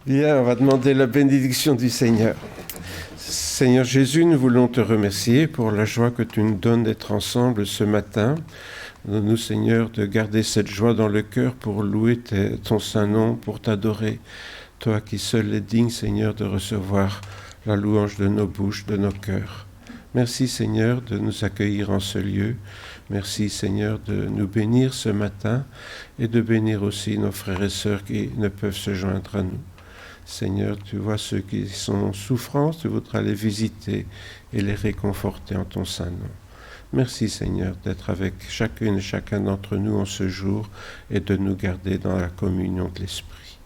Bien, on va demander la bénédiction du Seigneur. Seigneur Jésus, nous voulons te remercier pour la joie que tu nous donnes d'être ensemble ce matin. Donne-nous, Seigneur, de garder cette joie dans le cœur pour louer ton saint nom, pour t'adorer. Toi qui seul es digne, Seigneur, de recevoir la louange de nos bouches, de nos cœurs. Merci, Seigneur, de nous accueillir en ce lieu. Merci, Seigneur, de nous bénir ce matin et de bénir aussi nos frères et sœurs qui ne peuvent se joindre à nous. Seigneur, tu vois ceux qui sont en souffrance, tu voudras les visiter et les réconforter en ton saint nom. Merci, Seigneur, d'être avec chacune et chacun d'entre nous en ce jour et de nous garder dans la communion de l'Esprit.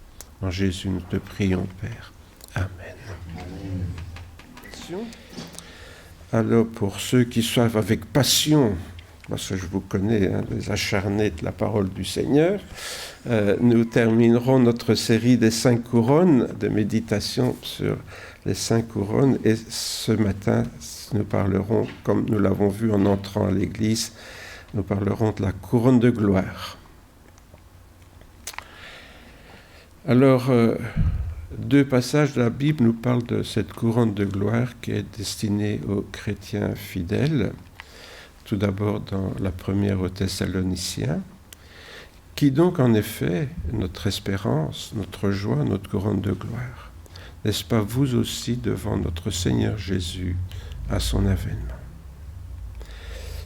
En Jésus, nous te prions, Père. Amen. Amen. Alors, pour ceux qui suivent avec passion, parce que je vous connais, les acharnés de la parole du Seigneur, nous terminerons notre série des 5 couronnes de méditation sur les 5 couronnes. Et ce matin, nous parlerons, comme nous l'avons vu en entrant à l'église, nous parlerons de la couronne de gloire. Alors, 2 passages de la Bible nous parlent de cette couronne de gloire qui est destinée aux chrétiens fidèles. Tout d'abord dans la première aux Thessaloniciens, qui donc en effet notre espérance, notre joie, notre couronne de gloire. N'est-ce pas vous aussi devant notre Seigneur Jésus à son avènement?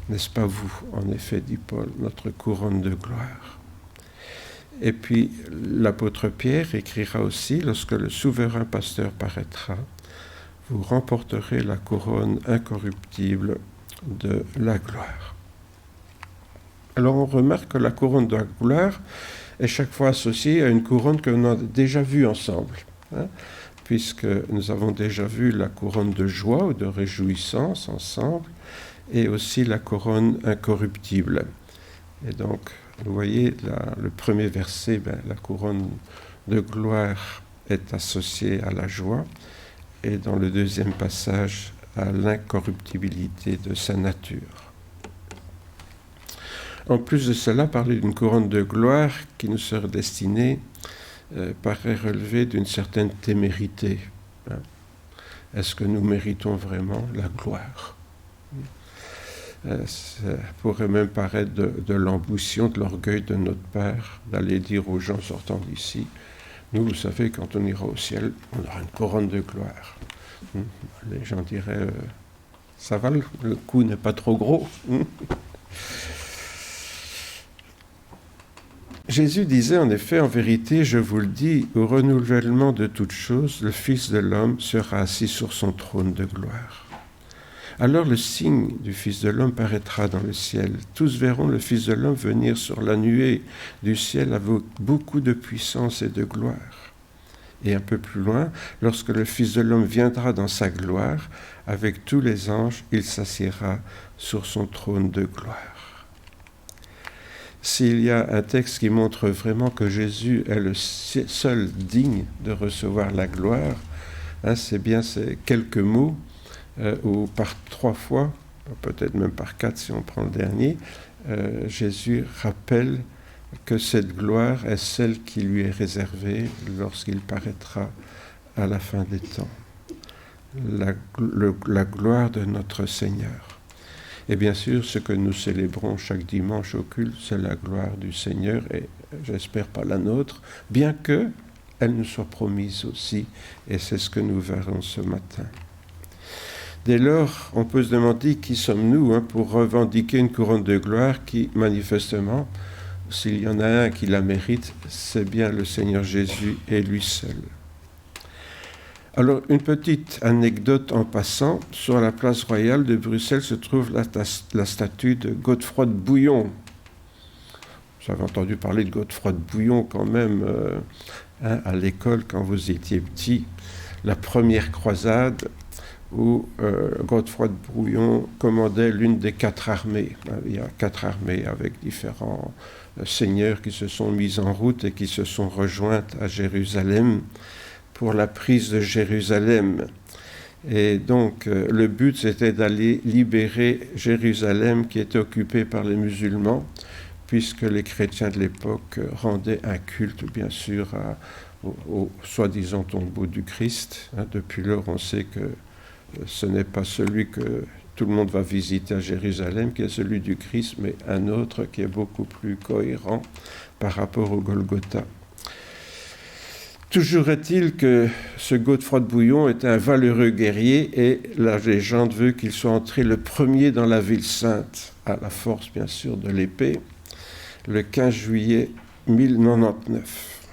N'est-ce pas vous, en effet, dit Paul, notre couronne de gloire? Et puis l'apôtre Pierre écrira aussi, lorsque le souverain pasteur paraîtra, vous remporterez la couronne incorruptible de la gloire. Alors on remarque que la couronne de la gloire est chaque fois associée à une couronne que l'on a déjà vue ensemble, puisque nous avons déjà vu la couronne de joie ou de réjouissance ensemble, et aussi la couronne incorruptible. Et donc, vous voyez, le premier verset, la couronne de gloire est associée à la joie, et dans le deuxième passage, à l'incorruptibilité de sa nature. En plus de cela, parler d'une couronne de gloire qui nous serait destinée paraît relever d'une certaine témérité. Est-ce que nous méritons vraiment la gloire? Ça pourrait même paraître de l'ambition, de l'orgueil de notre Père, d'aller dire aux gens sortant d'ici, nous, vous savez, quand on ira au ciel, on aura une couronne de gloire. Les gens diraient, ça va, le coup n'est pas trop gros. Jésus disait en effet, en vérité, je vous le dis, au renouvellement de toutes choses, le Fils de l'homme sera assis sur son trône de gloire. Alors le signe du Fils de l'homme paraîtra dans le ciel. Tous verront le Fils de l'homme venir sur la nuée du ciel avec beaucoup de puissance et de gloire. Et un peu plus loin, lorsque le Fils de l'homme viendra dans sa gloire, avec tous les anges, il s'assiera sur son trône de gloire. S'il y a un texte qui montre vraiment que Jésus est le seul digne de recevoir la gloire, c'est bien ces quelques mots où par 3 fois, peut-être même par 4 si on prend le dernier, Jésus rappelle que cette gloire est celle qui lui est réservée lorsqu'il paraîtra à la fin des temps. La gloire de notre Seigneur. Et bien sûr, ce que nous célébrons chaque dimanche au culte, c'est la gloire du Seigneur, et j'espère pas la nôtre, bien que elle nous soit promise aussi, et c'est ce que nous verrons ce matin. Dès lors, on peut se demander qui sommes-nous pour revendiquer une couronne de gloire qui, manifestement, s'il y en a un qui la mérite, c'est bien le Seigneur Jésus et lui seul. Alors, une petite anecdote en passant. Sur la place royale de Bruxelles se trouve la statue de Godefroy de Bouillon. Vous avez entendu parler de Godefroy de Bouillon quand même à l'école quand vous étiez petit. La première croisade où Godefroy de Bouillon commandait l'une des 4 armées. Il y a 4 armées avec différents seigneurs qui se sont mis en route et qui se sont rejointes à Jérusalem pour la prise de Jérusalem. Et donc, le but, c'était d'aller libérer Jérusalem qui était occupée par les musulmans, puisque les chrétiens de l'époque rendaient un culte, bien sûr, au soi-disant tombeau du Christ. Depuis lors, on sait que ce n'est pas celui que tout le monde va visiter à Jérusalem, qui est celui du Christ, mais un autre qui est beaucoup plus cohérent par rapport au Golgotha. Toujours est-il que ce Godefroy de Bouillon était un valeureux guerrier et la légende veut qu'il soit entré le premier dans la ville sainte, à la force bien sûr de l'épée, le 15 juillet 1099.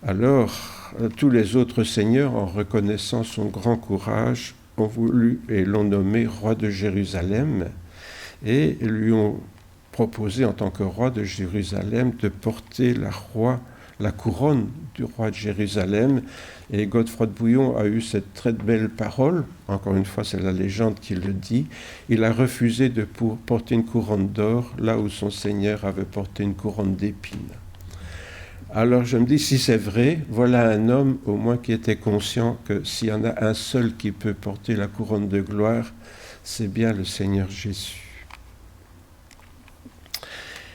Alors, tous les autres seigneurs, en reconnaissant son grand courage, ont voulu et l'ont nommé roi de Jérusalem et lui ont proposé en tant que roi de Jérusalem de porter la couronne du roi de Jérusalem. Et Godefroy de Bouillon a eu cette très belle parole, encore une fois c'est la légende qui le dit, il a refusé de porter une couronne d'or là où son seigneur avait porté une couronne d'épines. Alors je me dis, si c'est vrai, voilà un homme au moins qui était conscient que s'il y en a un seul qui peut porter la couronne de gloire, c'est bien le Seigneur Jésus.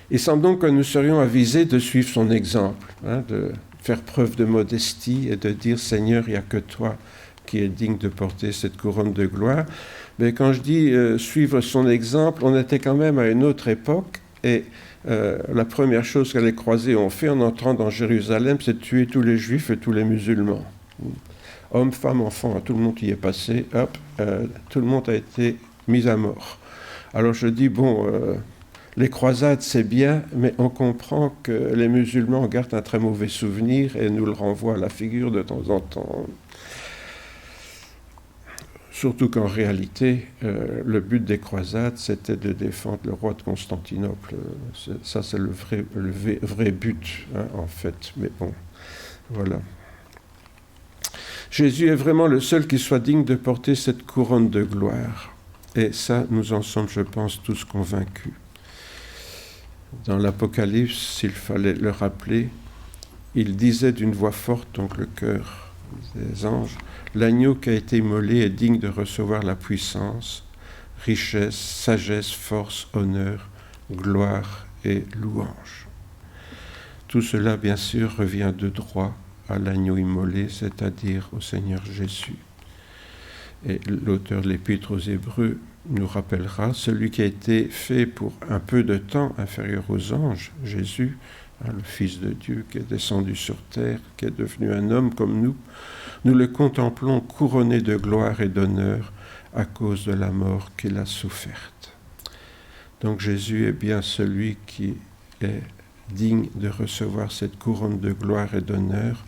Il semble donc que nous serions avisés de suivre son exemple, de faire preuve de modestie et de dire « Seigneur, il n'y a que toi qui es digne de porter cette couronne de gloire ». Mais quand je dis suivre son exemple, on était quand même à une autre époque et la première chose que les croisés ont fait en entrant dans Jérusalem, c'est de tuer tous les juifs et tous les musulmans. Hommes, femmes, enfants, tout le monde y est passé, tout le monde a été mis à mort. Alors je dis, les croisades, c'est bien, mais on comprend que les musulmans gardent un très mauvais souvenir et nous le renvoient à la figure de temps en temps. Surtout qu'en réalité, le but des croisades, c'était de défendre le roi de Constantinople. Ça, c'est le vrai but, en fait. Mais bon, voilà. Jésus est vraiment le seul qui soit digne de porter cette couronne de gloire. Et ça, nous en sommes, je pense, tous convaincus. Dans l'Apocalypse, s'il fallait le rappeler, il disait d'une voix forte, donc le chœur des anges, « L'agneau qui a été immolé est digne de recevoir la puissance, richesse, sagesse, force, honneur, gloire et louange. » Tout cela, bien sûr, revient de droit à l'agneau immolé, c'est-à-dire au Seigneur Jésus. Et l'auteur de l'Épître aux Hébreux nous rappellera celui qui a été fait pour un peu de temps inférieur aux anges, Jésus, le Fils de Dieu qui est descendu sur terre, qui est devenu un homme comme nous le contemplons couronné de gloire et d'honneur à cause de la mort qu'il a soufferte. Donc Jésus est bien celui qui est digne de recevoir cette couronne de gloire et d'honneur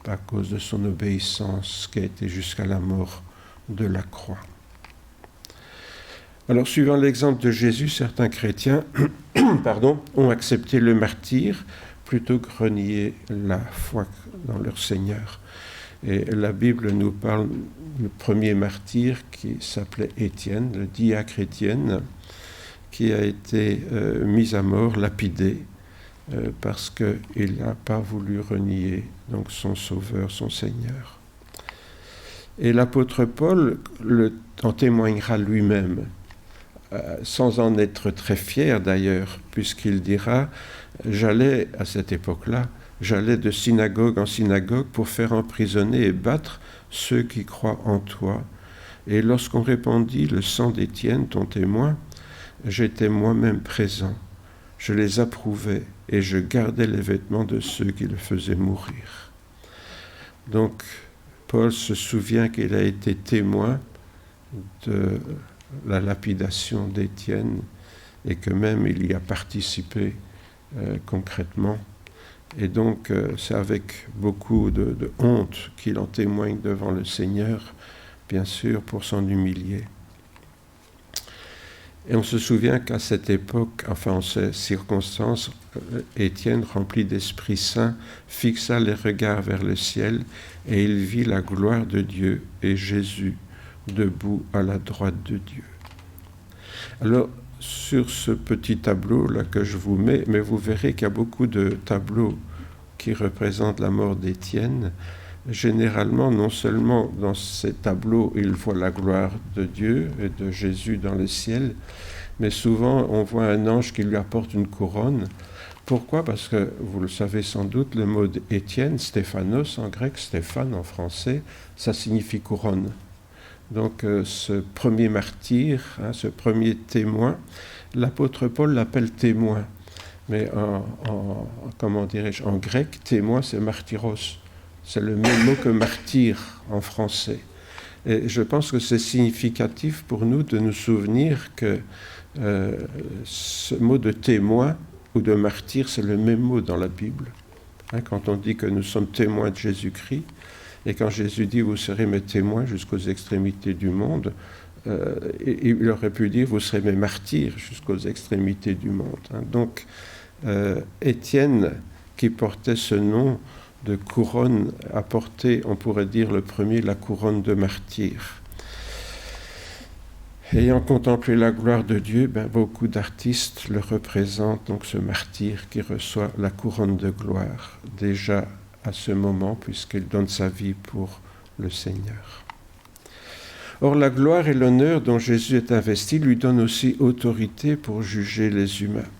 à cause de son obéissance qui a été jusqu'à la mort de la croix. Alors, suivant l'exemple de Jésus, certains chrétiens ont accepté le martyre plutôt que renier la foi dans leur Seigneur. Et la Bible nous parle du premier martyr qui s'appelait Étienne, le diacre Étienne, qui a été mis à mort, lapidé, parce qu'il n'a pas voulu renier donc son Sauveur, son Seigneur. Et l'apôtre Paul en témoignera lui-même, sans en être très fier d'ailleurs, puisqu'il dira « J'allais, à cette époque-là, j'allais de synagogue en synagogue pour faire emprisonner et battre ceux qui croient en toi. Et lorsqu'on répandit le sang d'Étienne, ton témoin, j'étais moi-même présent. Je les approuvais et je gardais les vêtements de ceux qui le faisaient mourir. » Donc, Paul se souvient qu'il a été témoin de la lapidation d'Étienne et que même il y a participé concrètement. Et donc, c'est avec beaucoup de honte qu'il en témoigne devant le Seigneur, bien sûr, pour s'en humilier. Et on se souvient qu'à cette époque, enfin en ces circonstances, Étienne, rempli d'Esprit Saint, fixa les regards vers le ciel et il vit la gloire de Dieu et Jésus debout à la droite de Dieu. Alors, sur ce petit tableau-là que je vous mets, mais vous verrez qu'il y a beaucoup de tableaux qui représentent la mort d'Étienne. Généralement, non seulement dans ces tableaux, il voit la gloire de Dieu et de Jésus dans le ciel, mais souvent on voit un ange qui lui apporte une couronne, Pourquoi ? Parce que, vous le savez sans doute, le mot Étienne, Stéphanos en grec, Stéphane en français, ça signifie couronne. Donc ce premier martyr, ce premier témoin, l'apôtre Paul l'appelle témoin. Mais en grec, témoin, c'est martyros. C'est le même mot que martyr en français. Et je pense que c'est significatif pour nous de nous souvenir que ce mot de témoin ou de martyr, c'est le même mot dans la Bible. Quand on dit que nous sommes témoins de Jésus-Christ, et quand Jésus dit « vous serez mes témoins jusqu'aux extrémités du monde », il aurait pu dire « vous serez mes martyrs jusqu'aux extrémités du monde ». Donc, Étienne, qui portait ce nom de couronne, a porté, on pourrait dire le premier, la couronne de martyr. Ayant contemplé la gloire de Dieu, beaucoup d'artistes le représentent, donc ce martyr qui reçoit la couronne de gloire, déjà à ce moment, puisqu'il donne sa vie pour le Seigneur. Or, la gloire et l'honneur dont Jésus est investi lui donnent aussi autorité pour juger les humains.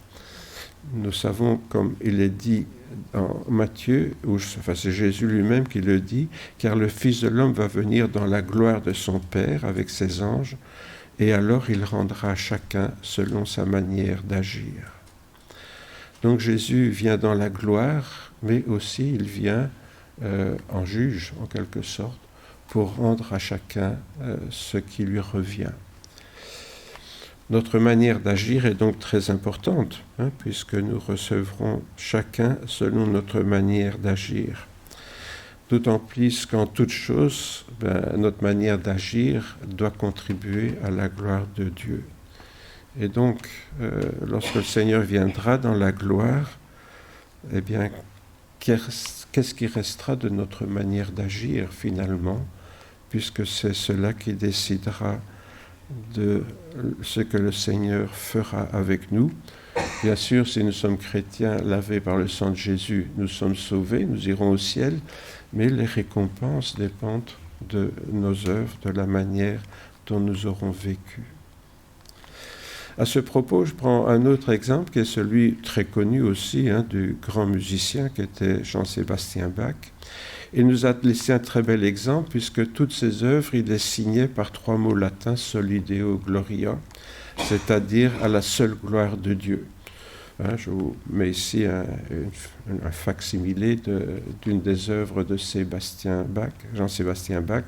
Nous savons, comme il est dit dans Matthieu, c'est Jésus lui-même qui le dit, « Car le Fils de l'homme va venir dans la gloire de son Père avec ses anges, et alors il rendra chacun selon sa manière d'agir. » Donc Jésus vient dans la gloire, mais aussi il vient en juge, en quelque sorte, pour rendre à chacun ce qui lui revient. Notre manière d'agir est donc très importante, puisque nous recevrons chacun selon notre manière d'agir. D'autant plus qu'en toute chose, notre manière d'agir doit contribuer à la gloire de Dieu. Et donc, lorsque le Seigneur viendra dans la gloire, eh bien, qu'est-ce qui restera de notre manière d'agir finalement, puisque c'est cela qui décidera de ce que le Seigneur fera avec nous. Bien sûr, si nous sommes chrétiens lavés par le sang de Jésus, nous sommes sauvés, nous irons au ciel, mais les récompenses dépendent de nos œuvres, de la manière dont nous aurons vécu. À ce propos, je prends un autre exemple qui est celui très connu aussi du grand musicien qui était Jean-Sébastien Bach. Il nous a laissé un très bel exemple puisque toutes ses œuvres, il les signait par 3 mots latins, Soli Deo Gloria, c'est-à-dire à la seule gloire de Dieu. Je vous mets ici un facsimilé d'une des œuvres de Jean-Sébastien Bach,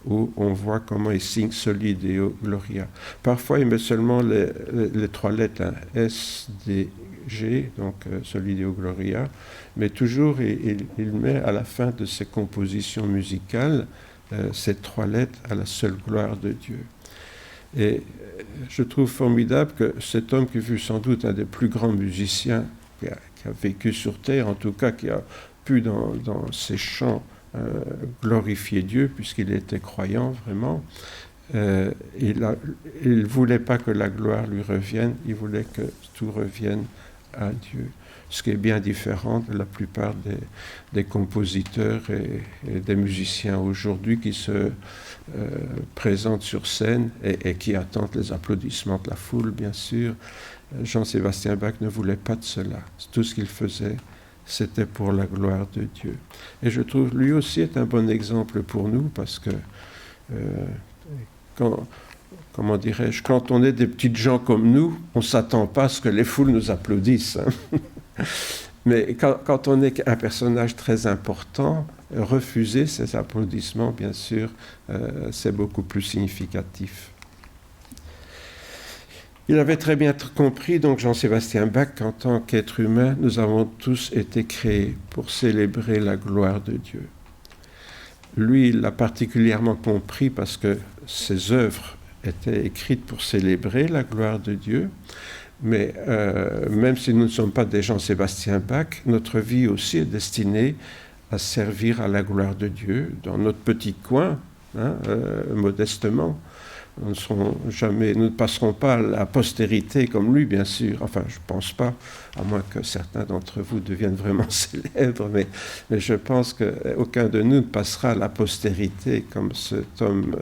où on voit comment il signe Soli Deo Gloria. Parfois, il met seulement les 3 lettres, S, D, G, donc Soli Deo Gloria, mais toujours il met à la fin de ses compositions musicales ces 3 lettres à la seule gloire de Dieu. Et je trouve formidable que cet homme qui fut sans doute un des plus grands musiciens qui a vécu sur terre, en tout cas qui a pu dans ses chants glorifier Dieu, puisqu'il était croyant vraiment. Il ne voulait pas que la gloire lui revienne, il voulait que tout revienne à Dieu. Ce qui est bien différent de la plupart des compositeurs et des musiciens aujourd'hui qui se présentent sur scène et qui attendent les applaudissements de la foule, bien sûr. Jean-Sébastien Bach ne voulait pas de cela. Tout ce qu'il faisait, c'était pour la gloire de Dieu. Et je trouve lui aussi est un bon exemple pour nous parce que quand on est des petites gens comme nous, on ne s'attend pas à ce que les foules nous applaudissent. Mais quand on est un personnage très important, refuser ces applaudissements, bien sûr, c'est beaucoup plus significatif. Il avait très bien compris, donc Jean-Sébastien Bach, qu'en tant qu'être humain, nous avons tous été créés pour célébrer la gloire de Dieu. Lui, il l'a particulièrement compris parce que ses œuvres étaient écrites pour célébrer la gloire de Dieu. Mais même si nous ne sommes pas des Jean-Sébastien Bach, notre vie aussi est destinée à servir à la gloire de Dieu dans notre petit coin, modestement. Nous ne passerons pas à la postérité comme lui, bien sûr. Enfin, je ne pense pas, à moins que certains d'entre vous deviennent vraiment célèbres, mais je pense qu'aucun de nous ne passera à la postérité comme cet homme,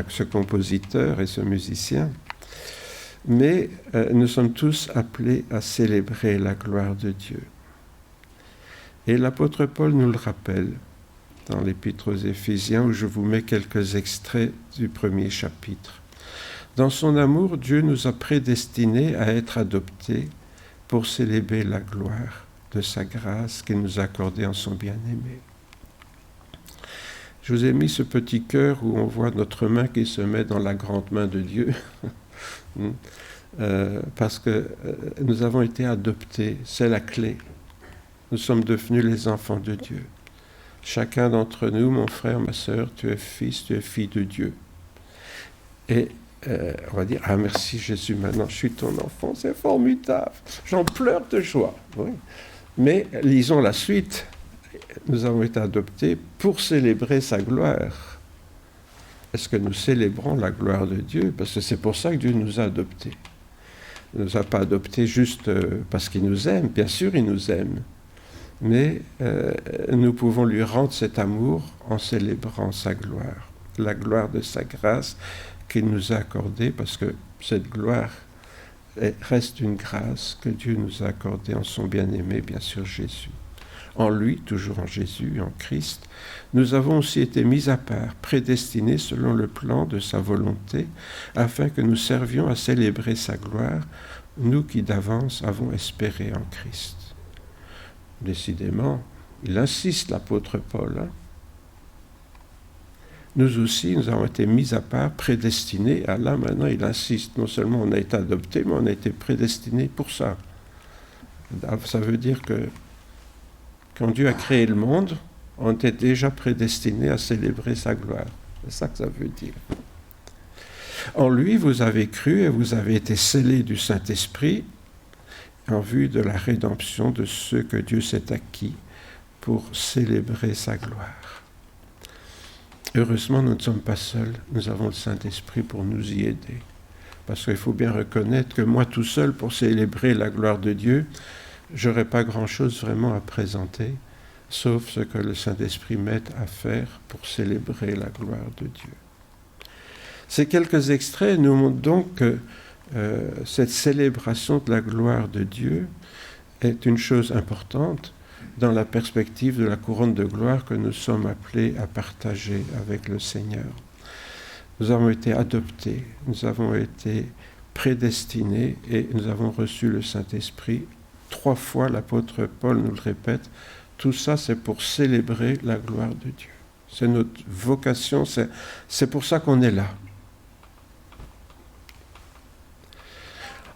ce compositeur et ce musicien. mais nous sommes tous appelés à célébrer la gloire de Dieu. Et l'apôtre Paul nous le rappelle dans l'Épître aux Éphésiens, où je vous mets quelques extraits du premier chapitre. Dans son amour, Dieu nous a prédestinés à être adoptés pour célébrer la gloire de sa grâce qu'il nous a accordée en son bien-aimé. Je vous ai mis ce petit cœur où on voit notre main qui se met dans la grande main de Dieu, parce que nous avons été adoptés, c'est la clé. Nous sommes devenus les enfants de Dieu. Chacun d'entre nous, mon frère, ma sœur, tu es fils, tu es fille de Dieu. Et on va dire, ah merci Jésus, maintenant je suis ton enfant, c'est formidable. J'en pleure de joie. Oui. Mais lisons la suite. Nous avons été adoptés pour célébrer sa gloire. Est-ce que nous célébrons la gloire de Dieu? Parce que c'est pour ça que Dieu nous a adoptés. Il ne nous a pas adoptés juste parce qu'il nous aime. Bien sûr, il nous aime. Mais nous pouvons lui rendre cet amour en célébrant sa gloire, la gloire de sa grâce qu'il nous a accordée, parce que cette gloire reste une grâce que Dieu nous a accordée en son bien-aimé, bien sûr Jésus. En lui, toujours en Jésus, en Christ, nous avons aussi été mis à part, prédestinés selon le plan de sa volonté, afin que nous servions à célébrer sa gloire, nous qui d'avance avons espéré en Christ. Décidément, il insiste, l'apôtre Paul. Nous aussi, nous avons été mis à part, prédestinés. Ah là, maintenant, il insiste. Non seulement on a été adoptés, mais on a été prédestinés pour ça. Ça veut dire que quand Dieu a créé le monde, on était déjà prédestinés à célébrer sa gloire. C'est ça que ça veut dire. En lui, vous avez cru et vous avez été scellés du Saint-Esprit en vue de la rédemption de ceux que Dieu s'est acquis pour célébrer sa gloire. Heureusement, nous ne sommes pas seuls. Nous avons le Saint-Esprit pour nous y aider. Parce qu'il faut bien reconnaître que moi, tout seul, pour célébrer la gloire de Dieu, je n'aurais pas grand-chose vraiment à présenter, sauf ce que le Saint-Esprit m'aide à faire pour célébrer la gloire de Dieu. Ces quelques extraits nous montrent donc que cette célébration de la gloire de Dieu est une chose importante dans la perspective de la couronne de gloire que nous sommes appelés à partager avec le Seigneur. Nous avons été adoptés, nous avons été prédestinés et nous avons reçu le Saint-Esprit. 3 fois, l'apôtre Paul nous le répète, tout ça c'est pour célébrer la gloire de Dieu. C'est notre vocation, c'est pour ça qu'on est là.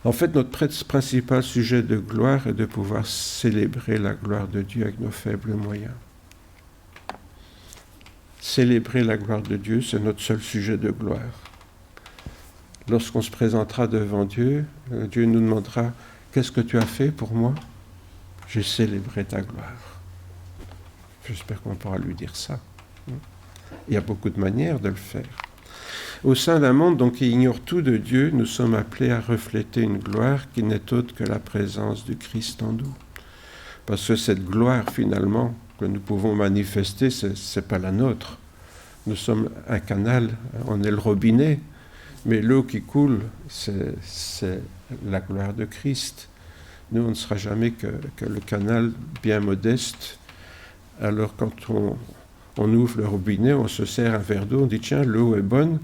En fait, notre principal sujet de gloire est de pouvoir célébrer la gloire de Dieu avec nos faibles moyens. Célébrer la gloire de Dieu, c'est notre seul sujet de gloire. Lorsqu'on se présentera devant Dieu, Dieu nous demandera « Qu'est-ce que tu as fait pour moi ?» J'ai célébré ta gloire. J'espère qu'on pourra lui dire ça. Il y a beaucoup de manières de le faire. Au sein d'un monde donc, qui ignore tout de Dieu, nous sommes appelés à refléter une gloire qui n'est autre que la présence du Christ en nous. Parce que cette gloire, finalement, que nous pouvons manifester, ce n'est pas la nôtre. Nous sommes un canal, on est le robinet, mais l'eau qui coule, c'est la gloire de Christ. Nous, on ne sera jamais que le canal bien modeste. Alors quand on ouvre le robinet, on se sert un verre d'eau, on dit « Tiens, l'eau est bonne »,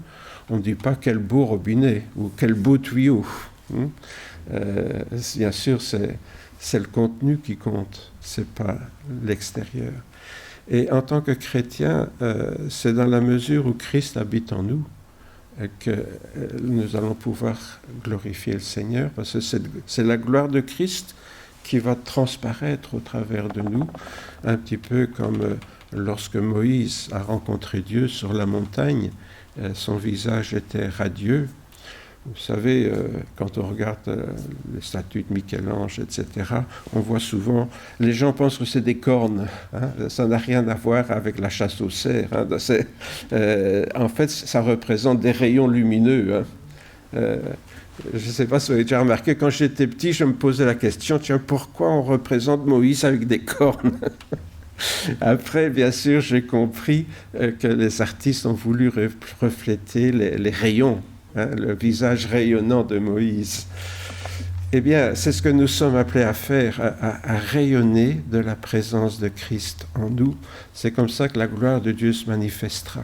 on ne dit pas « Quel beau robinet » ou « Quel beau tuyau ». Bien sûr, c'est le contenu qui compte, ce n'est pas l'extérieur. Et en tant que chrétien, c'est dans la mesure où Christ habite en nous que nous allons pouvoir glorifier le Seigneur, parce que c'est la gloire de Christ qui va transparaître au travers de nous, un petit peu comme lorsque Moïse a rencontré Dieu sur la montagne, son visage était radieux. Vous savez, quand on regarde les statues de Michel-Ange, etc., on voit souvent, les gens pensent que c'est des cornes, ça n'a rien à voir avec la chasse aux cerfs. En fait, ça représente des rayons lumineux. Je ne sais pas si vous avez déjà remarqué, quand j'étais petit, je me posais la question, tiens, pourquoi on représente Moïse avec des cornes ? Après, bien sûr, j'ai compris que les artistes ont voulu refléter les rayons hein, le visage rayonnant de Moïse. Eh bien, c'est ce que nous sommes appelés à faire, à rayonner de la présence de Christ en nous. C'est comme ça que la gloire de Dieu se manifestera.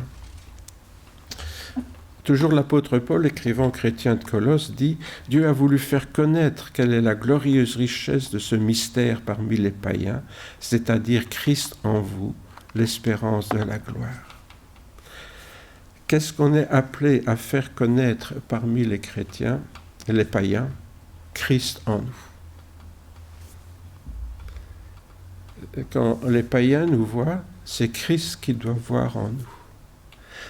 Toujours l'apôtre Paul, écrivant aux chrétiens de Colosse, dit « Dieu a voulu faire connaître quelle est la glorieuse richesse de ce mystère parmi les païens, c'est-à-dire Christ en vous, l'espérance de la gloire. » Qu'est-ce qu'on est appelé à faire connaître parmi les chrétiens et les païens? Christ en nous. Quand les païens nous voient, c'est Christ qu'ils doivent voir en nous.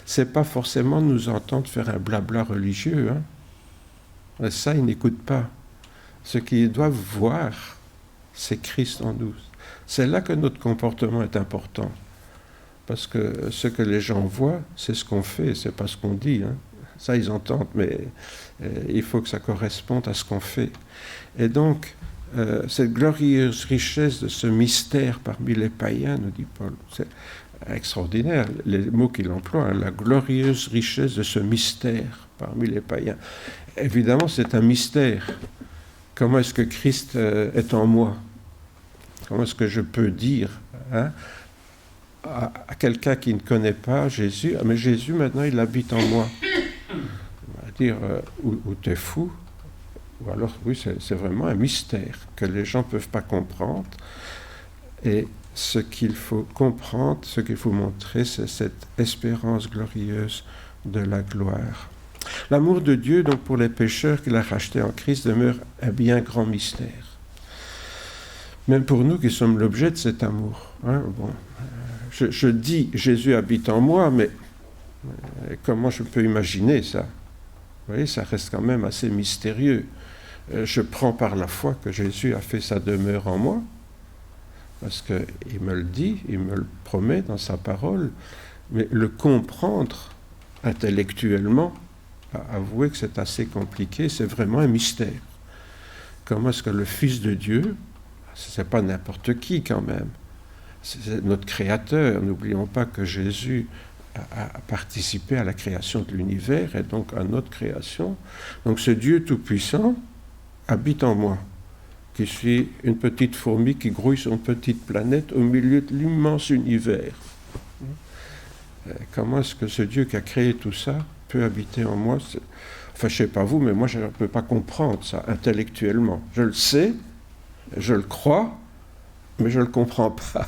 C'est pas forcément nous entendre faire un blabla religieux. Hein. Ça, ils n'écoutent pas. Ce qu'ils doivent voir, c'est Christ en nous. C'est là que notre comportement est important. Parce que ce que les gens voient, c'est ce qu'on fait, c'est pas ce qu'on dit. Hein. Ça, ils entendent, mais il faut que ça corresponde à ce qu'on fait. Et donc, cette glorieuse richesse de ce mystère parmi les païens, nous dit Paul, c'est extraordinaire, les mots qu'il emploie, hein, la glorieuse richesse de ce mystère parmi les païens. Évidemment, c'est un mystère. Comment est-ce que Christ est en moi? Comment est-ce que je peux dire à quelqu'un qui ne connaît pas Jésus, mais Jésus maintenant il habite en moi? On va dire, ou t'es fou, ou alors oui, c'est vraiment un mystère que les gens ne peuvent pas comprendre. Et ce qu'il faut comprendre, ce qu'il faut montrer, c'est cette espérance glorieuse de la gloire. L'amour de Dieu, donc pour les pécheurs qu'il a rachetés en Christ, demeure un bien grand mystère. Même pour nous qui sommes l'objet de cet amour. Hein, bon, je dis Jésus habite en moi, mais comment je peux imaginer ça? Vous voyez, ça reste quand même assez mystérieux. Je prends par la foi que Jésus a fait sa demeure en moi, parce qu'il me le dit, il me le promet dans sa parole, mais le comprendre intellectuellement, avouer que c'est assez compliqué, c'est vraiment un mystère. Comment est-ce que le Fils de Dieu, c'est pas n'importe qui quand même, c'est notre Créateur, n'oublions pas que Jésus a participé à la création de l'univers et donc à notre création, donc ce Dieu tout-puissant habite en moi, qui suis une petite fourmi qui grouille sur une petite planète au milieu de l'immense univers. Comment est-ce que ce Dieu qui a créé tout ça peut habiter en moi? Enfin, je ne sais pas vous, mais moi, je ne peux pas comprendre ça intellectuellement. Je le sais, je le crois, mais je ne le comprends pas.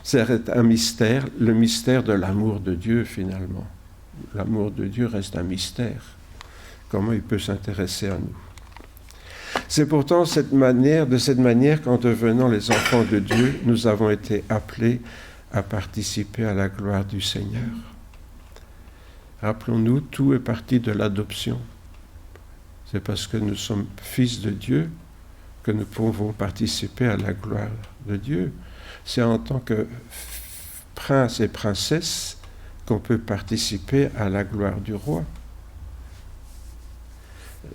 C'est un mystère, le mystère de l'amour de Dieu, finalement. L'amour de Dieu reste un mystère. Comment il peut s'intéresser à nous? C'est pourtant de cette manière qu'en devenant les enfants de Dieu, nous avons été appelés à participer à la gloire du Seigneur. Rappelons-nous, tout est parti de l'adoption. C'est parce que nous sommes fils de Dieu que nous pouvons participer à la gloire de Dieu. C'est en tant que prince et princesse qu'on peut participer à la gloire du roi.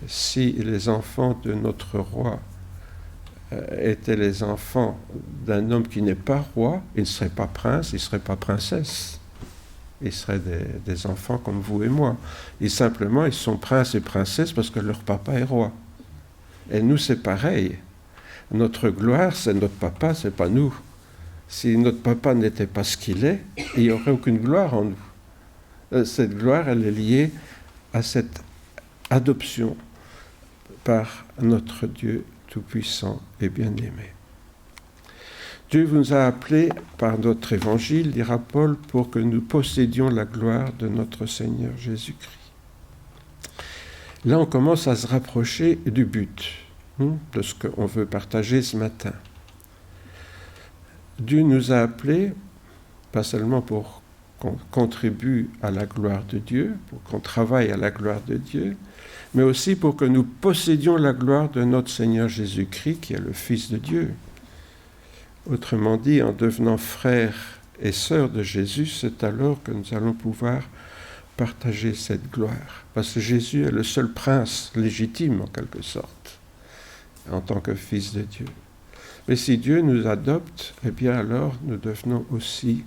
Si les enfants de notre roi étaient les enfants d'un homme qui n'est pas roi, ils ne seraient pas princes, ils ne seraient pas princesses. Ils seraient des enfants comme vous et moi. Et simplement, ils sont princes et princesses parce que leur papa est roi. Et nous, c'est pareil. Notre gloire, c'est notre papa, c'est pas nous. Si notre papa n'était pas ce qu'il est, il n'y aurait aucune gloire en nous. Cette gloire, elle est liée à cette adoption par notre Dieu tout-puissant et bien-aimé. Dieu nous a appelés par notre évangile, dira Paul, pour que nous possédions la gloire de notre Seigneur Jésus-Christ. Là, on commence à se rapprocher du but, de ce qu'on veut partager ce matin. Dieu nous a appelés, pas seulement pour qu'on contribue à la gloire de Dieu, pour qu'on travaille à la gloire de Dieu, mais aussi pour que nous possédions la gloire de notre Seigneur Jésus-Christ, qui est le Fils de Dieu. Autrement dit, en devenant frères et sœurs de Jésus, c'est alors que nous allons pouvoir partager cette gloire. Parce que Jésus est le seul prince légitime, en quelque sorte, en tant que Fils de Dieu. Mais si Dieu nous adopte, eh bien alors nous devenons aussi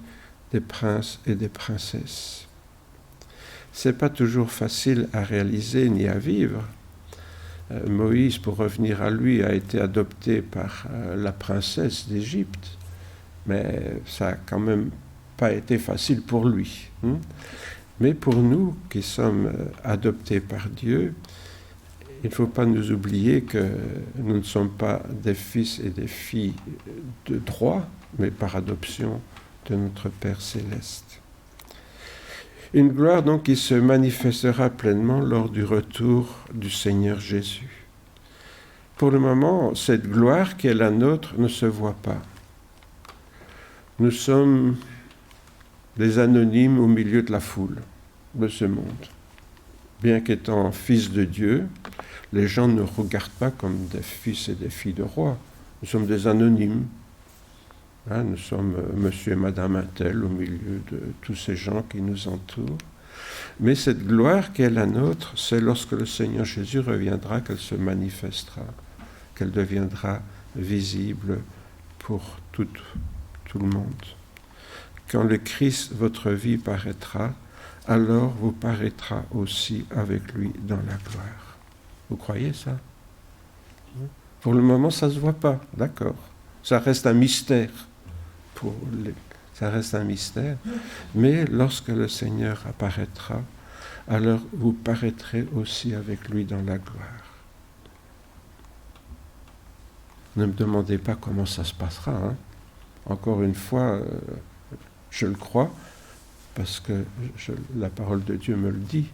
des princes et des princesses. c'est pas toujours facile à réaliser ni à vivre. Moïse, pour revenir à lui, a été adopté par la princesse d'Égypte, mais ça n'a quand même pas été facile pour lui. Mais pour nous qui sommes adoptés par Dieu, il ne faut pas nous oublier que nous ne sommes pas des fils et des filles de droit, mais par adoption de notre Père céleste. Une gloire donc qui se manifestera pleinement lors du retour du Seigneur Jésus. Pour le moment, cette gloire qui est la nôtre ne se voit pas. Nous sommes des anonymes au milieu de la foule de ce monde. Bien qu'étant fils de Dieu, les gens ne nous regardent pas comme des fils et des filles de rois. Nous sommes des anonymes. Nous sommes monsieur et madame Untel au milieu de tous ces gens qui nous entourent. Mais cette gloire qui est la nôtre, c'est lorsque le Seigneur Jésus reviendra qu'elle se manifestera, qu'elle deviendra visible pour tout le monde. Quand le Christ, votre vie, paraîtra, alors vous paraîtra aussi avec lui dans la gloire. Vous croyez ça? Pour le moment, ça ne se voit pas, d'accord. Ça reste un mystère. Ça reste un mystère. Mais lorsque le Seigneur apparaîtra, alors vous paraîtrez aussi avec lui dans la gloire. Ne me demandez pas comment ça se passera. Encore une fois, je le crois, parce que la parole de Dieu me le dit.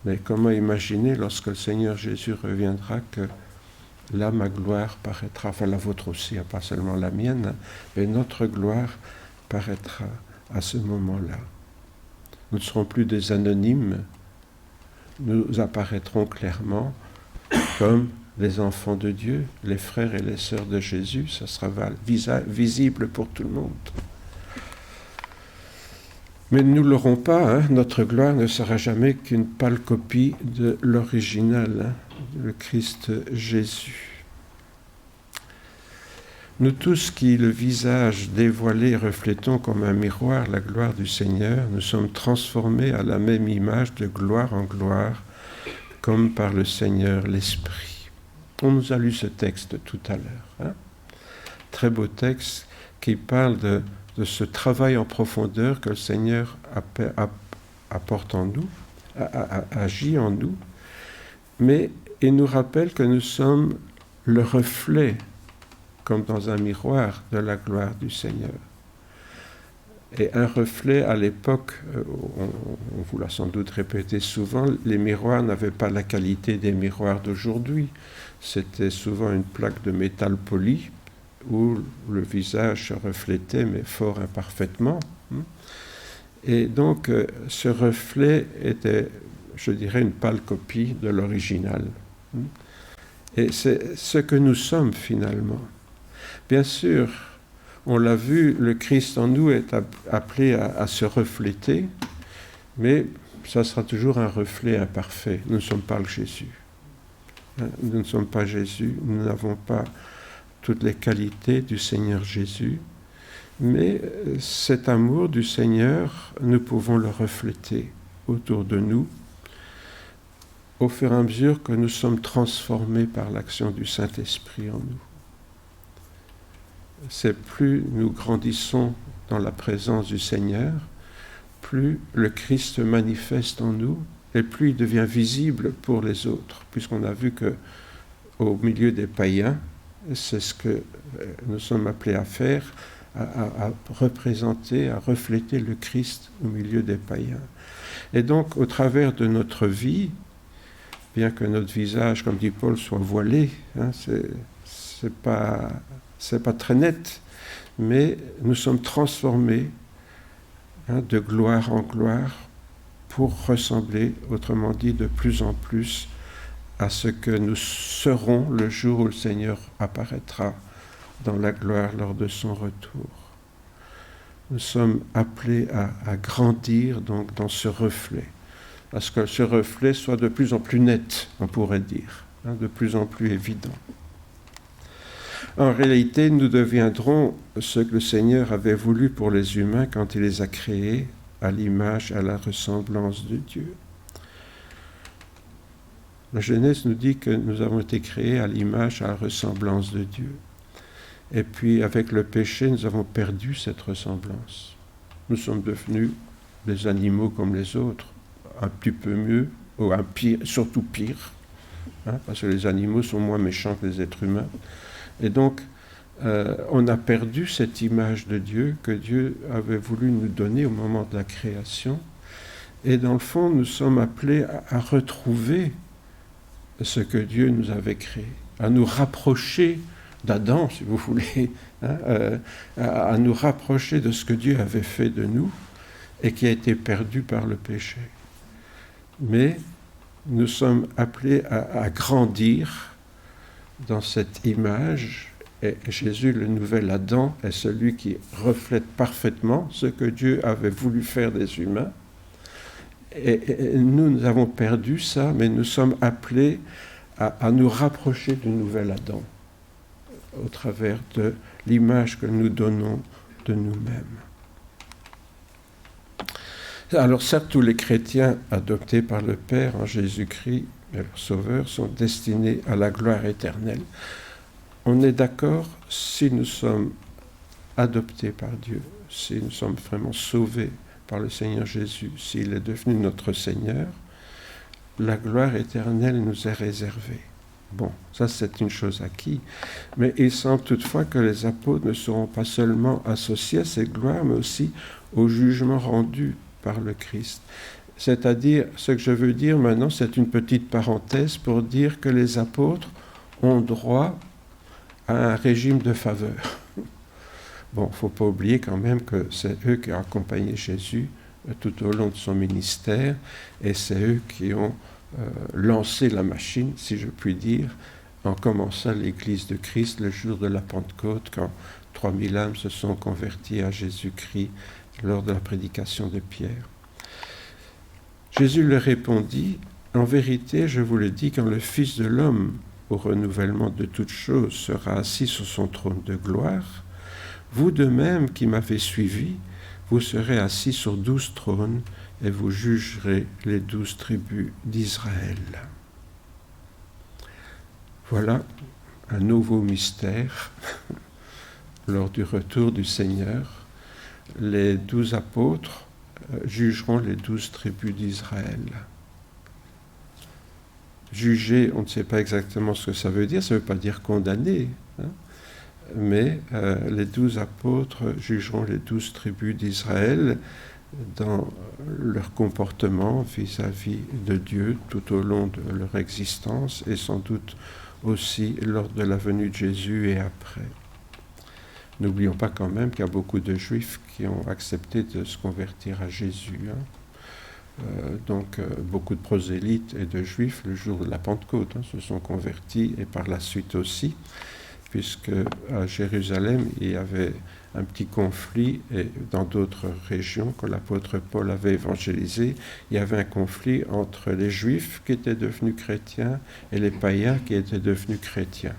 Mais comment imaginer lorsque le Seigneur Jésus reviendra que là, ma gloire paraîtra, enfin la vôtre aussi, pas seulement la mienne, mais notre gloire paraîtra à ce moment-là. Nous ne serons plus des anonymes, nous apparaîtrons clairement comme les enfants de Dieu, les frères et les sœurs de Jésus, ça sera visible pour tout le monde. Mais nous ne l'aurons pas, notre gloire ne sera jamais qu'une pâle copie de l'original, le Christ Jésus. Nous tous qui, le visage dévoilé, reflétons comme un miroir la gloire du Seigneur, nous sommes transformés à la même image de gloire en gloire, comme par le Seigneur l'Esprit. On nous a lu ce texte tout à l'heure. Très beau texte qui parle de ce travail en profondeur que le Seigneur apporte en nous, agit en nous, mais il nous rappelle que nous sommes le reflet, comme dans un miroir, de la gloire du Seigneur. Et un reflet, à l'époque, on vous l'a sans doute répété souvent, les miroirs n'avaient pas la qualité des miroirs d'aujourd'hui. C'était souvent une plaque de métal poli, où le visage se reflétait, mais fort imparfaitement. Et donc, ce reflet était, je dirais, une pâle copie de l'original. Et c'est ce que nous sommes finalement. Bien sûr, on l'a vu, le Christ en nous est appelé à se refléter, mais ça sera toujours un reflet imparfait. Nous ne sommes pas le Jésus. Nous ne sommes pas Jésus, nous n'avons pas toutes les qualités du Seigneur Jésus, mais cet amour du Seigneur, nous pouvons le refléter autour de nous au fur et à mesure que nous sommes transformés par l'action du Saint-Esprit en nous. C'est plus nous grandissons dans la présence du Seigneur, plus le Christ se manifeste en nous et plus il devient visible pour les autres, puisqu'on a vu que au milieu des païens, c'est ce que nous sommes appelés à faire, à représenter, à refléter le Christ au milieu des païens. Et donc, au travers de notre vie, bien que notre visage, comme dit Paul, soit voilé, c'est pas très net, mais nous sommes transformés de gloire en gloire pour ressembler, autrement dit, de plus en plus à ce que nous serons le jour où le Seigneur apparaîtra dans la gloire lors de son retour. Nous sommes appelés à grandir donc dans ce reflet, à ce que ce reflet soit de plus en plus net, on pourrait dire, de plus en plus évident. En réalité, nous deviendrons ce que le Seigneur avait voulu pour les humains quand il les a créés, à l'image, à la ressemblance de Dieu. La Genèse nous dit que nous avons été créés à l'image, à la ressemblance de Dieu. Et puis, avec le péché, nous avons perdu cette ressemblance. Nous sommes devenus des animaux comme les autres, un petit peu mieux, ou un pire, surtout pire, parce que les animaux sont moins méchants que les êtres humains. Et donc, on a perdu cette image de Dieu que Dieu avait voulu nous donner au moment de la création. Et dans le fond, nous sommes appelés à retrouver ce que Dieu nous avait créé, à nous rapprocher d'Adam, si vous voulez, à nous rapprocher de ce que Dieu avait fait de nous et qui a été perdu par le péché. Mais nous sommes appelés à grandir dans cette image, et Jésus, le nouvel Adam, est celui qui reflète parfaitement ce que Dieu avait voulu faire des humains. Et nous avons perdu ça, mais nous sommes appelés à nous rapprocher du nouvel Adam au travers de l'image que nous donnons de nous-mêmes. Alors certes, tous les chrétiens adoptés par le Père en Jésus-Christ, leur Sauveur, sont destinés à la gloire éternelle. On est d'accord, si nous sommes adoptés par Dieu, si nous sommes vraiment sauvés par le Seigneur Jésus, s'il est devenu notre Seigneur, la gloire éternelle nous est réservée. Bon, ça c'est une chose acquise, mais il semble toutefois que les apôtres ne seront pas seulement associés à cette gloire, mais aussi au jugement rendu par le Christ. C'est-à-dire, ce que je veux dire maintenant, c'est une petite parenthèse pour dire que les apôtres ont droit à un régime de faveur. Bon, il ne faut pas oublier quand même que c'est eux qui ont accompagné Jésus tout au long de son ministère, et c'est eux qui ont lancé la machine, si je puis dire, en commençant l'Église de Christ le jour de la Pentecôte, quand 3000 âmes se sont converties à Jésus-Christ lors de la prédication de Pierre. Jésus leur répondit, « En vérité, je vous le dis, quand le Fils de l'homme, au renouvellement de toutes choses, sera assis sur son trône de gloire, vous de même qui m'avez suivi, vous serez assis sur 12 trônes et vous jugerez les 12 tribus d'Israël. » Voilà un nouveau mystère lors du retour du Seigneur. Les 12 apôtres jugeront les 12 tribus d'Israël. Juger, on ne sait pas exactement ce que ça veut dire pas dire condamner, mais les 12 apôtres jugeront les 12 tribus d'Israël dans leur comportement vis-à-vis de Dieu tout au long de leur existence et sans doute aussi lors de la venue de Jésus et après. N'oublions pas quand même qu'il y a beaucoup de Juifs qui ont accepté de se convertir à Jésus. Donc beaucoup de prosélytes et de Juifs le jour de la Pentecôte se sont convertis et par la suite aussi, puisque à Jérusalem il y avait un petit conflit et dans d'autres régions que l'apôtre Paul avait évangélisé, il y avait un conflit entre les Juifs qui étaient devenus chrétiens et les païens qui étaient devenus chrétiens.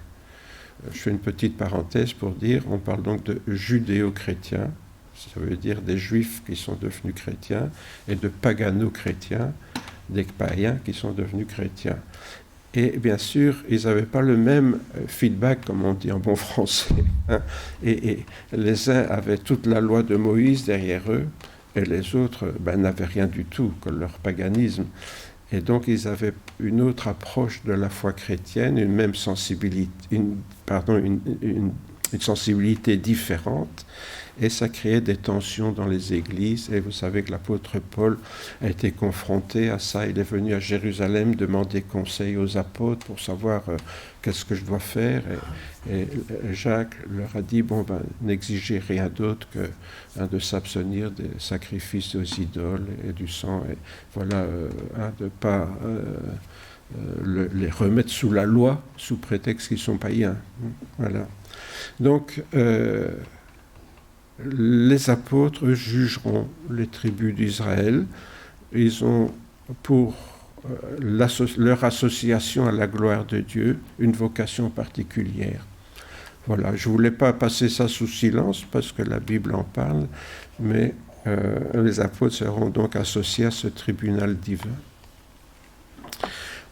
Je fais une petite parenthèse pour dire, on parle donc de judéo-chrétiens, ça veut dire des juifs qui sont devenus chrétiens, et de pagano-chrétiens, des païens qui sont devenus chrétiens. Et bien sûr, ils n'avaient pas le même feedback, comme on dit en bon français. Et les uns avaient toute la loi de Moïse derrière eux, et les autres n'avaient rien du tout que leur paganisme. Et donc, ils avaient une autre approche de la foi chrétienne, une même sensibilité, une sensibilité différente, et ça créait des tensions dans les églises. Et vous savez que l'apôtre Paul a été confronté à ça. Il est venu à Jérusalem demander conseil aux apôtres pour savoir qu'est-ce que je dois faire. Et Jacques leur a dit, n'exigez rien d'autre que de s'abstenir des sacrifices aux idoles et du sang. Et voilà, de ne pas les remettre sous la loi, sous prétexte qu'ils sont païens. Voilà. Donc, les apôtres jugeront les tribus d'Israël. Ils ont pour leur association à la gloire de Dieu une vocation particulière. Voilà, je ne voulais pas passer ça sous silence parce que la Bible en parle, mais les apôtres seront donc associés à ce tribunal divin.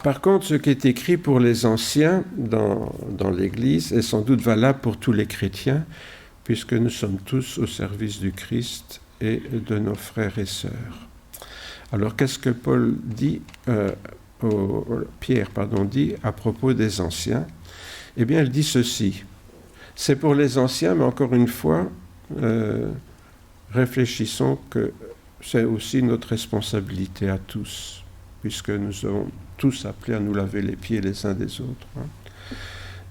Par contre, ce qui est écrit pour les anciens dans l'Église est sans doute valable pour tous les chrétiens, puisque nous sommes tous au service du Christ et de nos frères et sœurs. Alors, qu'est-ce que Pierre dit à propos des anciens? Eh bien, il dit ceci. C'est pour les anciens, mais encore une fois, réfléchissons que c'est aussi notre responsabilité à tous, puisque nous sommes tous appelés à nous laver les pieds les uns des autres.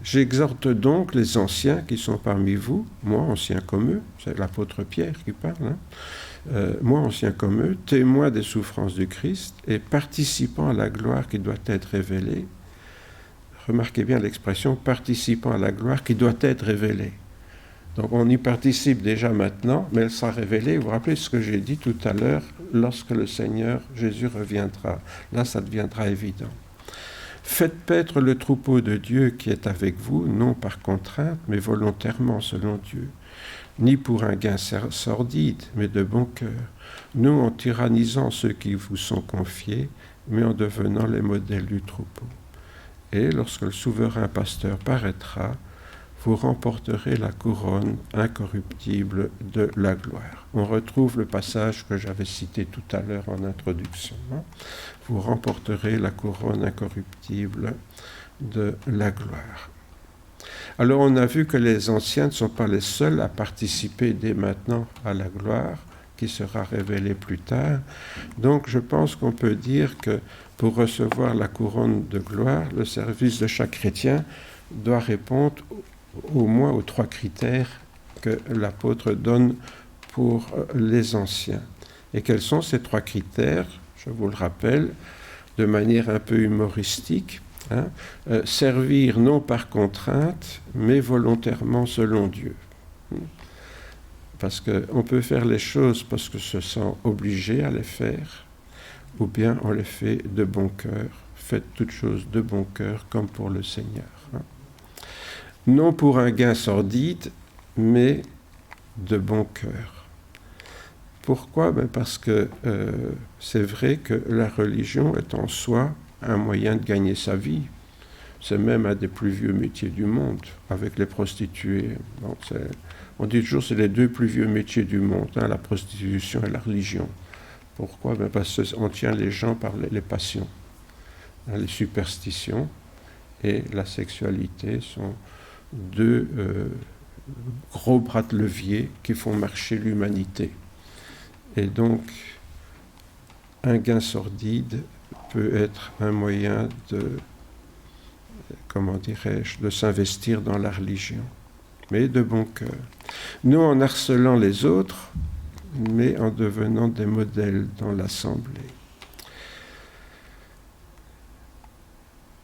J'exhorte donc les anciens qui sont parmi vous, moi ancien comme eux, c'est l'apôtre Pierre qui parle, moi ancien comme eux, témoins des souffrances du Christ et participant à la gloire qui doit être révélée. Remarquez bien l'expression participant à la gloire qui doit être révélée. Donc on y participe déjà maintenant, mais elle sera révélée. Vous vous rappelez ce que j'ai dit tout à l'heure, lorsque le Seigneur Jésus reviendra. Là, ça deviendra évident. Faites paître le troupeau de Dieu qui est avec vous, non par contrainte, mais volontairement selon Dieu, ni pour un gain sordide, mais de bon cœur, non en tyrannisant ceux qui vous sont confiés, mais en devenant les modèles du troupeau. Et lorsque le souverain pasteur paraîtra, vous remporterez la couronne incorruptible de la gloire. On retrouve le passage que j'avais cité tout à l'heure en introduction. Vous remporterez la couronne incorruptible de la gloire. Alors on a vu que les anciens ne sont pas les seuls à participer dès maintenant à la gloire qui sera révélée plus tard. Donc je pense qu'on peut dire que pour recevoir la couronne de gloire, le service de chaque chrétien doit répondre au moins aux 3 critères que l'apôtre donne pour les anciens. Et quels sont ces 3 critères? Je vous le rappelle, de manière un peu humoristique. Servir non par contrainte, mais volontairement selon Dieu. Parce qu'on peut faire les choses parce que se sent obligé à les faire, ou bien on les fait de bon cœur. Faites toutes choses de bon cœur, comme pour le Seigneur. Non pour un gain sordide, mais de bon cœur. Pourquoi? Parce que c'est vrai que la religion est en soi un moyen de gagner sa vie. C'est même un des plus vieux métiers du monde, avec les prostituées. Donc on dit toujours que c'est les 2 plus vieux métiers du monde, la prostitution et la religion. Pourquoi? Parce qu'on tient les gens par les passions. Les superstitions et la sexualité sont 2 gros bras de levier qui font marcher l'humanité. Et donc, un gain sordide peut être un moyen de, de s'investir dans la religion, mais de bon cœur. Non en harcelant les autres, mais en devenant des modèles dans l'assemblée.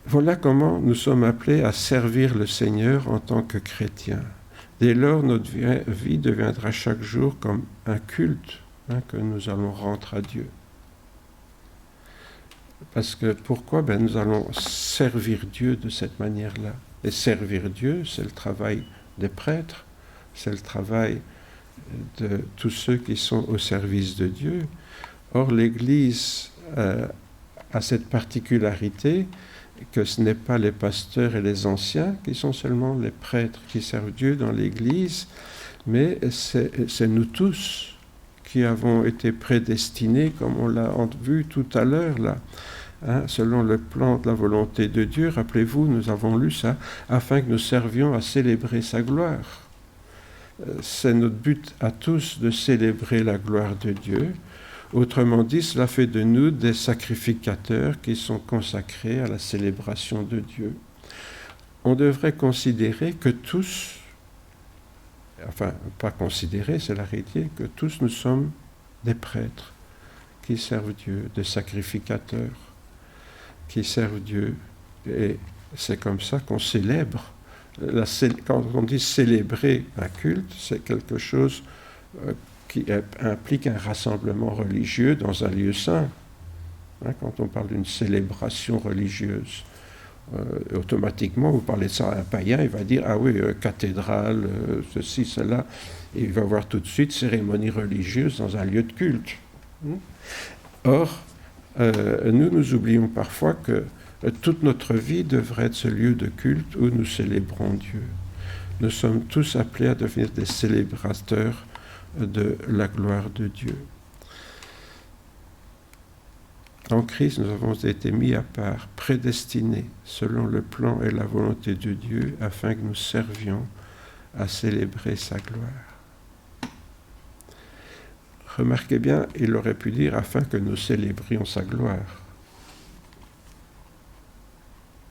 Voilà comment nous sommes appelés à servir le Seigneur en tant que chrétiens. Dès lors, notre vie deviendra chaque jour comme un culte que nous allons rendre à Dieu. Parce que pourquoi? Nous allons servir Dieu de cette manière-là. Et servir Dieu, c'est le travail des prêtres, c'est le travail de tous ceux qui sont au service de Dieu. Or, l'Église a cette particularité que ce n'est pas les pasteurs et les anciens qui sont seulement les prêtres qui servent Dieu dans l'Église, mais c'est nous tous qui avons été prédestinés, comme on l'a vu tout à l'heure, là, selon le plan de la volonté de Dieu. Rappelez-vous, nous avons lu ça, afin que nous servions à célébrer sa gloire. C'est notre but à tous de célébrer la gloire de Dieu. Autrement dit, cela fait de nous des sacrificateurs qui sont consacrés à la célébration de Dieu. On devrait considérer que tous, enfin, pas considérer, c'est la réalité, que tous nous sommes des prêtres qui servent Dieu, des sacrificateurs qui servent Dieu. Et c'est comme ça qu'on célèbre. Quand on dit célébrer un culte, c'est quelque chose qui implique un rassemblement religieux dans un lieu saint. Quand on parle d'une célébration religieuse, automatiquement, vous parlez de ça à un païen, il va dire, ah oui, cathédrale, ceci, cela, et il va voir tout de suite cérémonie religieuse dans un lieu de culte. Or, nous oublions parfois que toute notre vie devrait être ce lieu de culte où nous célébrons Dieu. Nous sommes tous appelés à devenir des célébrateurs de la gloire de Dieu. En Christ, nous avons été mis à part, prédestinés selon le plan et la volonté de Dieu, afin que nous servions à célébrer sa gloire. Remarquez bien, il aurait pu dire afin que nous célébrions sa gloire.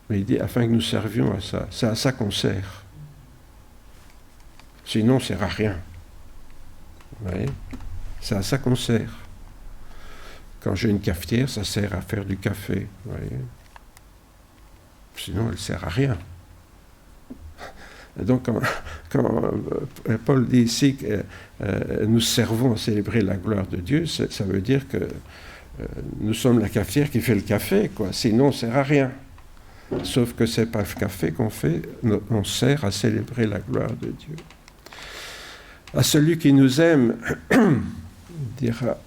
Mais il dit afin que nous servions à ça. C'est à ça qu'on sert. Sinon, on ne sert à rien. Vous voyez ? C'est à ça qu'on sert. Quand j'ai une cafetière, ça sert à faire du café. Vous voyez ? Sinon, elle ne sert à rien. Donc, quand Paul dit ici que nous servons à célébrer la gloire de Dieu, ça veut dire que nous sommes la cafetière qui fait le café, quoi. Sinon, on ne sert à rien. Sauf que ce n'est pas le café qu'on fait, on sert à célébrer la gloire de Dieu. À celui qui nous aime, dira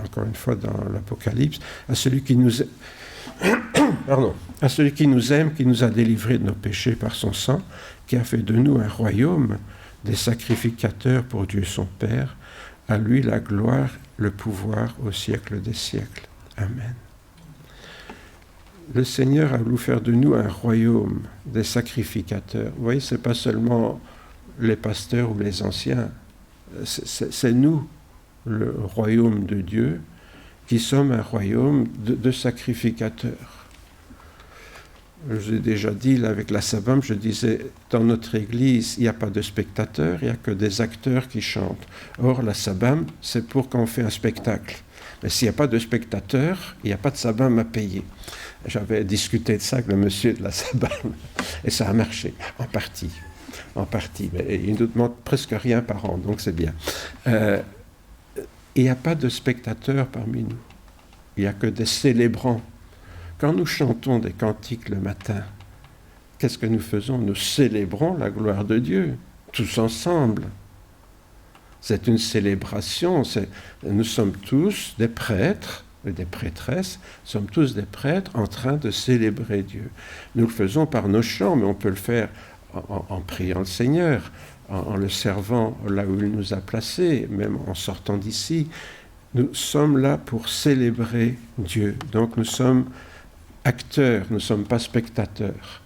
encore une fois dans l'Apocalypse, à celui qui nous à celui qui nous aime, qui nous a délivrés de nos péchés par son sang, qui a fait de nous un royaume, des sacrificateurs pour Dieu son Père, à lui la gloire, le pouvoir au siècle des siècles. Amen. Le Seigneur a voulu faire de nous un royaume, des sacrificateurs. Vous voyez, ce n'est pas seulement les pasteurs ou les anciens, c'est nous, le royaume de Dieu, qui sommes un royaume de sacrificateurs. Je vous ai déjà dit, là, avec la Sabam, je disais, dans notre église, il n'y a pas de spectateurs, il n'y a que des acteurs qui chantent. Or, la Sabam, c'est pour quand on fait un spectacle. Mais s'il n'y a pas de spectateurs, il n'y a pas de Sabam à payer. J'avais discuté de ça avec le monsieur de la Sabam, et ça a marché, en partie. Mais il nous demande presque rien par an, donc c'est bien. Il n'y a pas de spectateurs parmi nous. Il n'y a que des célébrants. Quand nous chantons des cantiques le matin, qu'est-ce que nous faisons ? Nous célébrons la gloire de Dieu, tous ensemble. C'est une célébration. Nous sommes tous des prêtres et des prêtresses, nous sommes tous des prêtres en train de célébrer Dieu. Nous le faisons par nos chants, mais on peut le faire en priant le Seigneur, en le servant là où il nous a placés, même en sortant d'ici. Nous sommes là pour célébrer Dieu. Donc nous sommes acteurs, nous ne sommes pas spectateurs.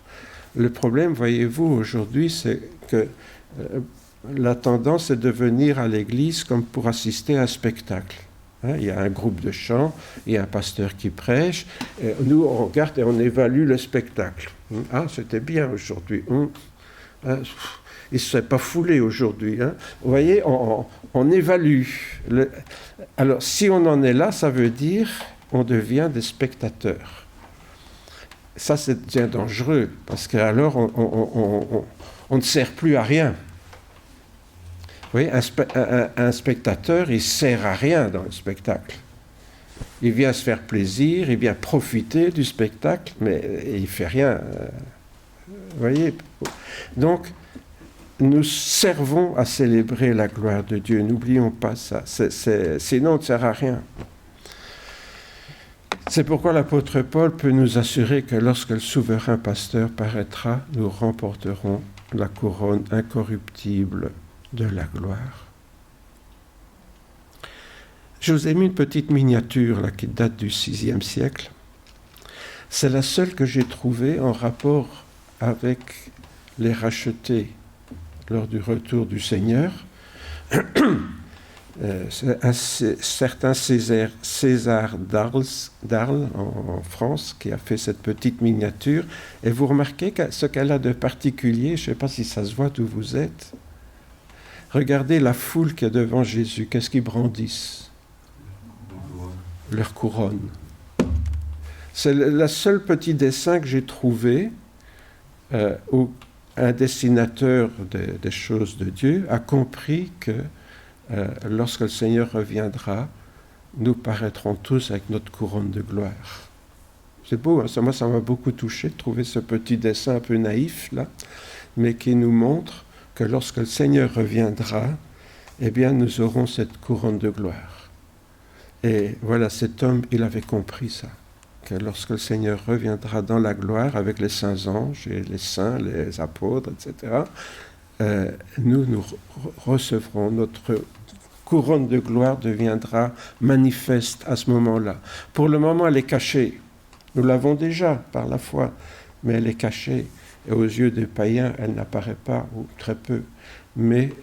Le problème, voyez-vous, aujourd'hui, c'est que la tendance est de venir à l'église comme pour assister à un spectacle. Il y a un groupe de chant, il y a un pasteur qui prêche, et nous on regarde et on évalue le spectacle. Ah, c'était bien aujourd'hui. Il ne se serait pas foulé aujourd'hui. Vous voyez, on évalue. Alors, si on en est là, ça veut dire qu'on devient des spectateurs. Ça, c'est bien dangereux, parce qu'alors, on ne sert plus à rien. Vous voyez, un spectateur, il ne sert à rien dans le spectacle. Il vient se faire plaisir, il vient profiter du spectacle, mais il ne fait rien. Vous voyez ? Donc, nous servons à célébrer la gloire de Dieu. N'oublions pas ça. Sinon, on ne sert à rien. C'est pourquoi l'apôtre Paul peut nous assurer que lorsque le souverain pasteur paraîtra, nous remporterons la couronne incorruptible de la gloire. Je vous ai mis une petite miniature là, qui date du VIe siècle. C'est la seule que j'ai trouvée en rapport avec les rachetés lors du retour du Seigneur. C'est un certain César d'Arles en France qui a fait cette petite miniature. Et vous remarquez ce qu'elle a de particulier, je ne sais pas si ça se voit d'où vous êtes. Regardez la foule qui est devant Jésus. Qu'est-ce qu'ils brandissent ? Leur couronne. C'est le seul petit dessin que j'ai trouvé où un dessinateur des choses de Dieu a compris que lorsque le Seigneur reviendra, nous paraîtrons tous avec notre couronne de gloire. C'est beau, hein, moi ça m'a beaucoup touché de trouver ce petit dessin un peu naïf là, mais qui nous montre que lorsque le Seigneur reviendra, eh bien nous aurons cette couronne de gloire. Et voilà, cet homme, il avait compris ça, que lorsque le Seigneur reviendra dans la gloire avec les saints anges et les saints, les apôtres, etc., nous recevrons notre couronne de gloire deviendra manifeste à ce moment-là. Pour le moment, elle est cachée. Nous l'avons déjà par la foi, mais elle est cachée. Et aux yeux des païens, elle n'apparaît pas, ou très peu. Mais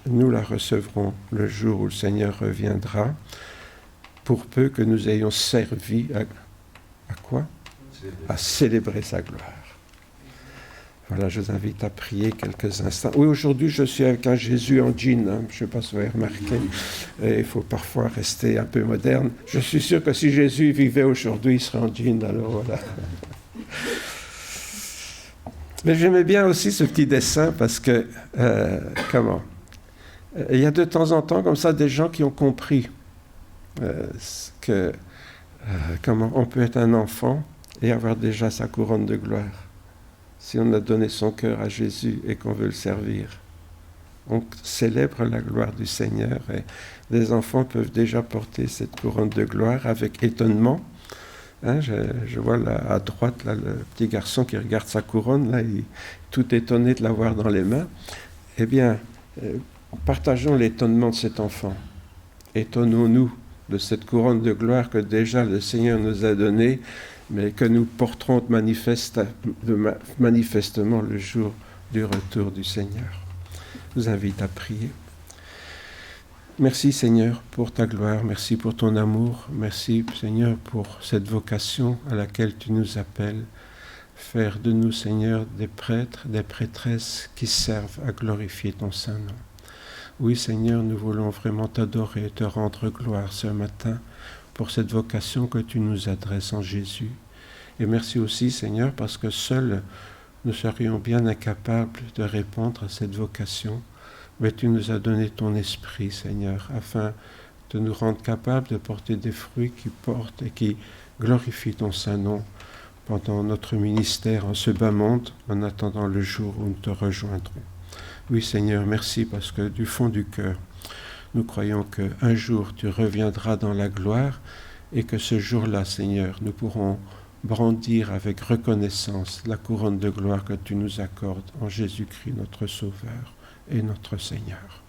nous la recevrons le jour où le Seigneur reviendra, pour peu que nous ayons servi à quoi ? À célébrer sa gloire. Voilà, je vous invite à prier quelques instants. Oui, aujourd'hui, je suis avec un Jésus en jean. Hein. Je ne sais pas si vous avez remarqué. Il faut parfois rester un peu moderne. Je suis sûr que si Jésus vivait aujourd'hui, il serait en jean. Alors voilà. Mais j'aimais bien aussi ce petit dessin parce que, il y a de temps en temps, comme ça, des gens qui ont compris comment on peut être un enfant et avoir déjà sa couronne de gloire. Si on a donné son cœur à Jésus et qu'on veut le servir. On célèbre la gloire du Seigneur et les enfants peuvent déjà porter cette couronne de gloire avec étonnement. Hein, je vois là, à droite là, le petit garçon qui regarde sa couronne, là, il est tout étonné de l'avoir dans les mains. Eh bien, partageons l'étonnement de cet enfant. Étonnons-nous de cette couronne de gloire que déjà le Seigneur nous a donnée, mais que nous porterons manifestement le jour du retour du Seigneur. Je vous invite à prier. Merci Seigneur pour ta gloire, merci pour ton amour, merci Seigneur pour cette vocation à laquelle tu nous appelles. Faire de nous Seigneur des prêtres, des prêtresses qui servent à glorifier ton saint nom. Oui Seigneur, nous voulons vraiment t'adorer et te rendre gloire ce matin pour cette vocation que tu nous adresses en Jésus. Et merci aussi, Seigneur, parce que seuls nous serions bien incapables de répondre à cette vocation. Mais tu nous as donné ton esprit, Seigneur, afin de nous rendre capables de porter des fruits qui portent et qui glorifient ton saint nom pendant notre ministère en ce bas monde, en attendant le jour où nous te rejoindrons. Oui, Seigneur, merci, parce que du fond du cœur, nous croyons qu'un jour tu reviendras dans la gloire et que ce jour-là, Seigneur, nous pourrons brandir avec reconnaissance la couronne de gloire que tu nous accordes en Jésus-Christ, notre Sauveur et notre Seigneur.